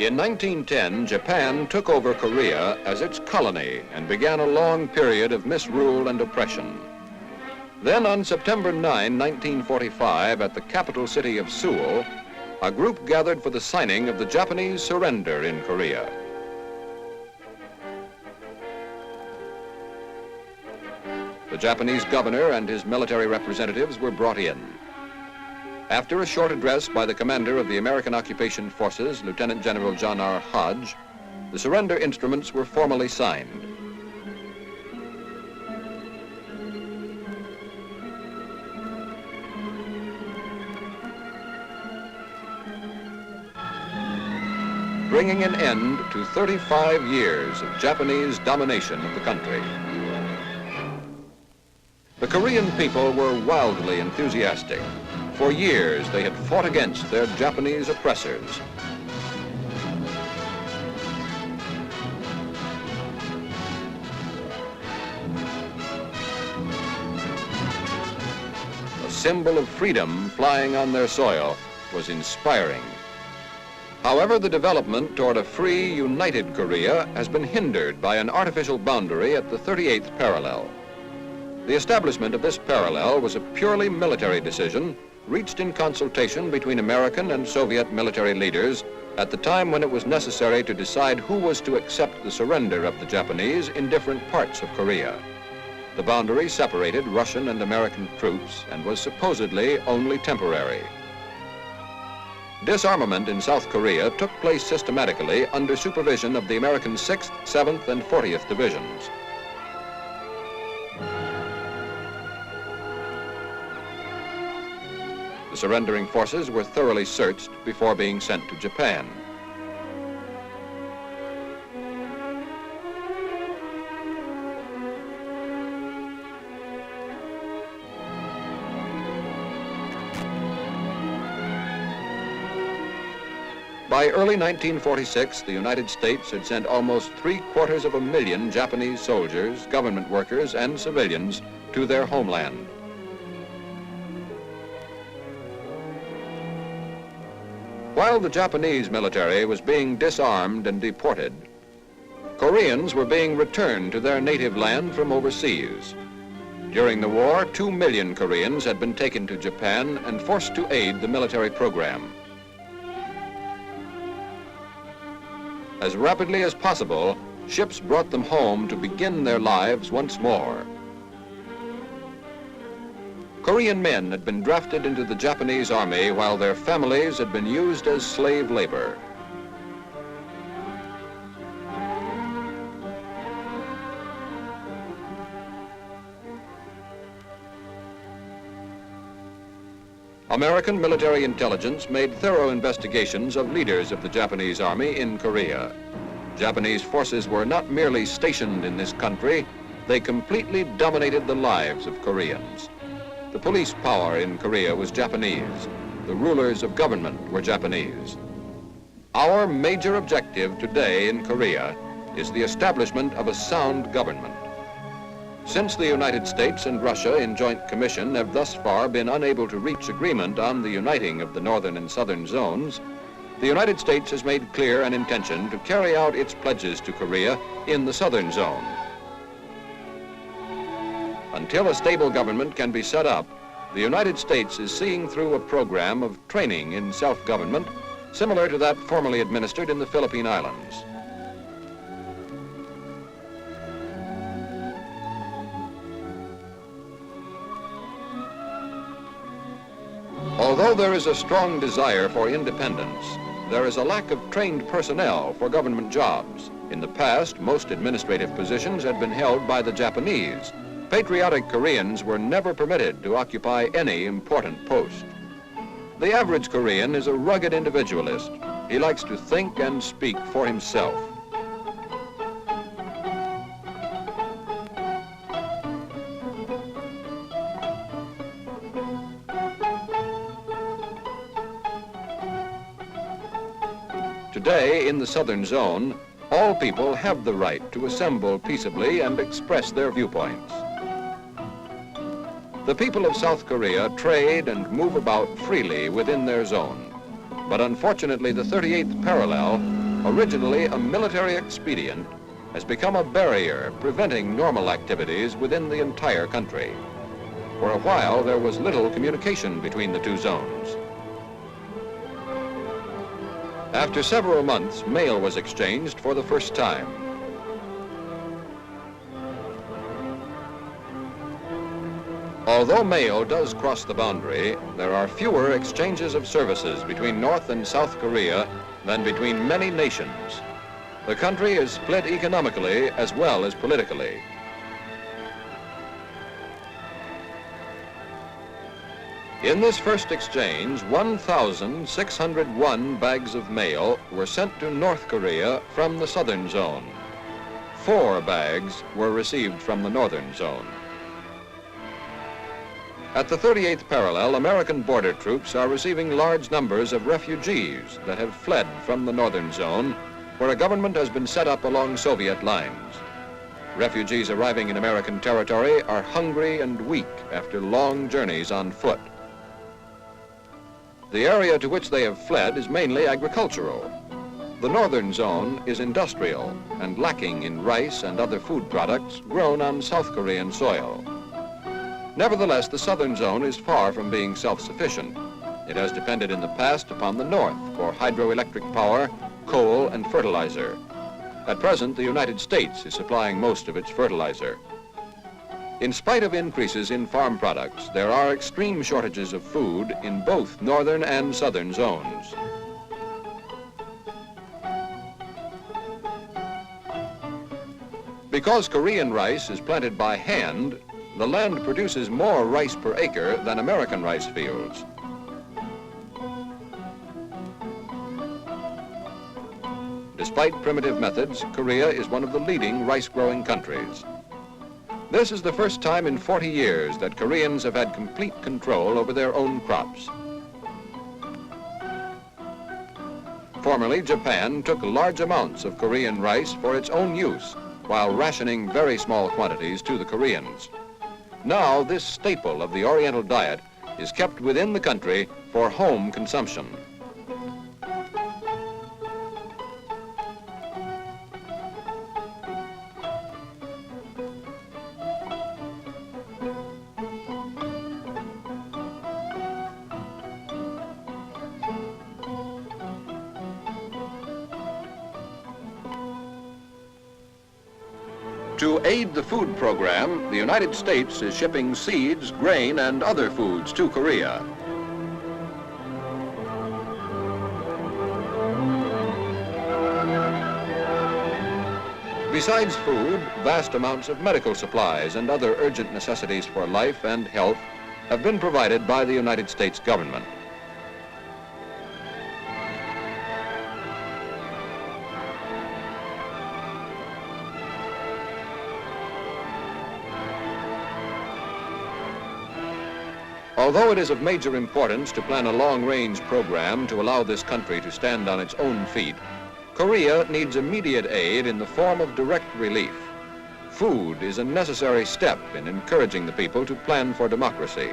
In 1910, Japan took over Korea as its colony and began a long period of misrule and oppression. Then on September 9, 1945, at the capital city of Seoul, a group gathered for the signing of the Japanese surrender in Korea. The Japanese governor and his military representatives were brought in. After a short address by the commander of the American Occupation Forces, Lieutenant General John R. Hodge, the surrender instruments were formally signed. Bringing an end to 35 years of Japanese domination of the country. The Korean people were wildly enthusiastic. For years, they had fought against their Japanese oppressors. A symbol of freedom flying on their soil was inspiring. However, the development toward a free, united Korea has been hindered by an artificial boundary at the 38th parallel. The establishment of this parallel was a purely military decision reached in consultation between American and Soviet military leaders at the time when it was necessary to decide who was to accept the surrender of the Japanese in different parts of Korea. The boundary separated Russian and American troops and was supposedly only temporary. Disarmament in South Korea took place systematically under supervision of the American 6th, 7th, and 40th Divisions. The surrendering forces were thoroughly searched before being sent to Japan. By early 1946, the United States had sent almost 750,000 Japanese soldiers, government workers, and civilians to their homeland. While the Japanese military was being disarmed and deported, Koreans were being returned to their native land from overseas. During the war, 2 million Koreans had been taken to Japan and forced to aid the military program. As rapidly as possible, ships brought them home to begin their lives once more. Korean men had been drafted into the Japanese army while their families had been used as slave labor. American military intelligence made thorough investigations of leaders of the Japanese army in Korea. Japanese forces were not merely stationed in this country, they completely dominated the lives of Koreans. The police power in Korea was Japanese. The rulers of government were Japanese. Our major objective today in Korea is the establishment of a sound government. Since the United States and Russia in joint commission have thus far been unable to reach agreement on the uniting of the northern and southern zones, the United States has made clear an intention to carry out its pledges to Korea in the southern zone. Until a stable government can be set up, the United States is seeing through a program of training in self-government similar to that formerly administered in the Philippine Islands. Although there is a strong desire for independence, there is a lack of trained personnel for government jobs. In the past, most administrative positions had been held by the Japanese. Patriotic Koreans were never permitted to occupy any important post. The average Korean is a rugged individualist. He likes to think and speak for himself. Today, in the southern zone, all people have the right to assemble peaceably and express their viewpoints. The people of South Korea trade and move about freely within their zone. But unfortunately, the 38th parallel originally a military expedient, has become a barrier preventing normal activities within the entire country. For a while, there was little communication between the two zones. After several months, mail was exchanged for the first time. Although mail does cross the boundary, there are fewer exchanges of services between North and South Korea than between many nations. The country is split economically as well as politically. In this first exchange, 1,601 bags of mail were sent to North Korea from the southern zone. 4 bags were received from the northern zone. At the 38th parallel, American border troops are receiving large numbers of refugees that have fled from the northern zone, where a government has been set up along Soviet lines. Refugees arriving in American territory are hungry and weak after long journeys on foot. The area to which they have fled is mainly agricultural. The northern zone is industrial and lacking in rice and other food products grown on South Korean soil. Nevertheless, the southern zone is far from being self-sufficient. It has depended in the past upon the north for hydroelectric power, coal, and fertilizer. At present, the United States is supplying most of its fertilizer. In spite of increases in farm products, there are extreme shortages of food in both northern and southern zones. Because Korean rice is planted by hand, the land produces more rice per acre than American rice fields. Despite primitive methods, Korea is one of the leading rice-growing countries. This is the first time in 40 years that Koreans have had complete control over their own crops. Formerly, Japan took large amounts of Korean rice for its own use, while rationing very small quantities to the Koreans. Now, this staple of the Oriental diet is kept within the country for home consumption. To aid the food program, the United States is shipping seeds, grain, and other foods to Korea. Besides food, vast amounts of medical supplies and other urgent necessities for life and health have been provided by the United States government. Although it is of major importance to plan a long-range program to allow this country to stand on its own feet, Korea needs immediate aid in the form of direct relief. Food is a necessary step in encouraging the people to plan for democracy.